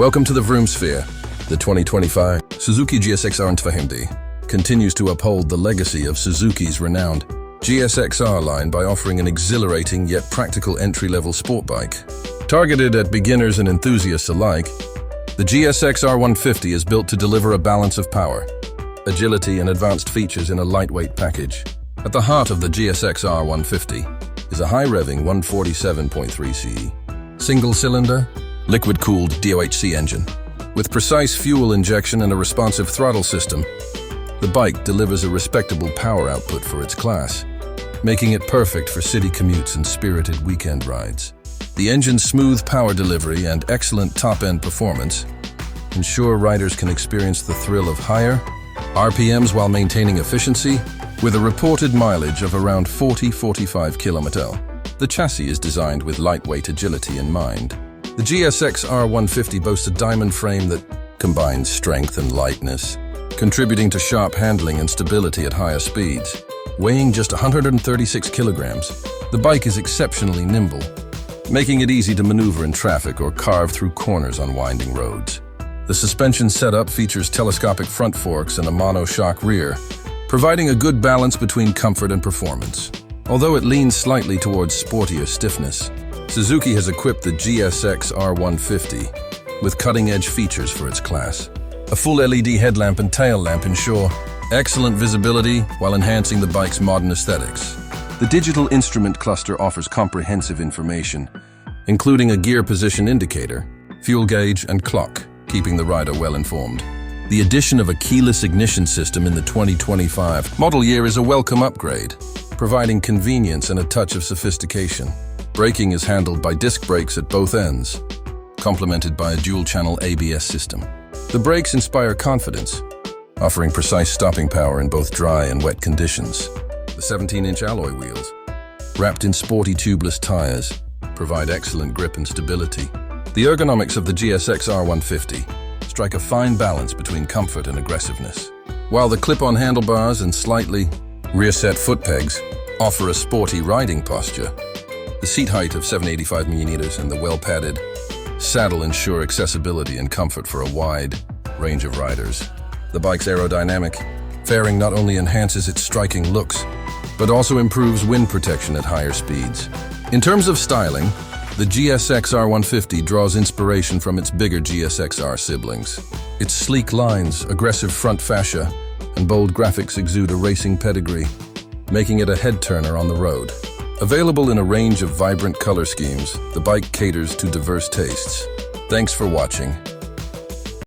Welcome to the Vroomsphere. The 2025 Suzuki GSX-R150 continues to uphold the legacy of Suzuki's renowned GSX-R line by offering an exhilarating yet practical entry-level sport bike. Targeted at beginners and enthusiasts alike, the GSX-R150 is built to deliver a balance of power, agility, and advanced features in a lightweight package. At the heart of the GSX-R150 is a high-revving 147.3 CE, single-cylinder, liquid-cooled DOHC engine. With precise fuel injection and a responsive throttle system, the bike delivers a respectable power output for its class, making it perfect for city commutes and spirited weekend rides. The engine's smooth power delivery and excellent top-end performance ensure riders can experience the thrill of higher RPMs while maintaining efficiency, with a reported mileage of around 40-45 km. The chassis is designed with lightweight agility in mind. The GSX-R150 boasts a diamond frame that combines strength and lightness, contributing to sharp handling and stability at higher speeds. Weighing just 136 kilograms, the bike is exceptionally nimble, making it easy to maneuver in traffic or carve through corners on winding roads. The suspension setup features telescopic front forks and a monoshock rear, providing a good balance between comfort and performance. Although it leans slightly towards sportier stiffness, Suzuki has equipped the GSX-R150 with cutting-edge features for its class. A full LED headlamp and tail lamp ensure excellent visibility while enhancing the bike's modern aesthetics. The digital instrument cluster offers comprehensive information, including a gear position indicator, fuel gauge, and clock, keeping the rider well informed. The addition of a keyless ignition system in the 2025 model year is a welcome upgrade, providing convenience and a touch of sophistication. Braking is handled by disc brakes at both ends, complemented by a dual-channel ABS system. The brakes inspire confidence, offering precise stopping power in both dry and wet conditions. The 17-inch alloy wheels, wrapped in sporty tubeless tires, provide excellent grip and stability. The ergonomics of the GSX-R150 strike a fine balance between comfort and aggressiveness. While the clip-on handlebars and slightly rear-set foot pegs offer a sporty riding posture, the seat height of 785 mm and the well-padded saddle ensure accessibility and comfort for a wide range of riders. The bike's aerodynamic fairing not only enhances its striking looks, but also improves wind protection at higher speeds. In terms of styling, the GSX-R150 draws inspiration from its bigger GSX-R siblings. Its sleek lines, aggressive front fascia, and bold graphics exude a racing pedigree, making it a head-turner on the road. Available in a range of vibrant color schemes, the bike caters to diverse tastes. Thanks for watching.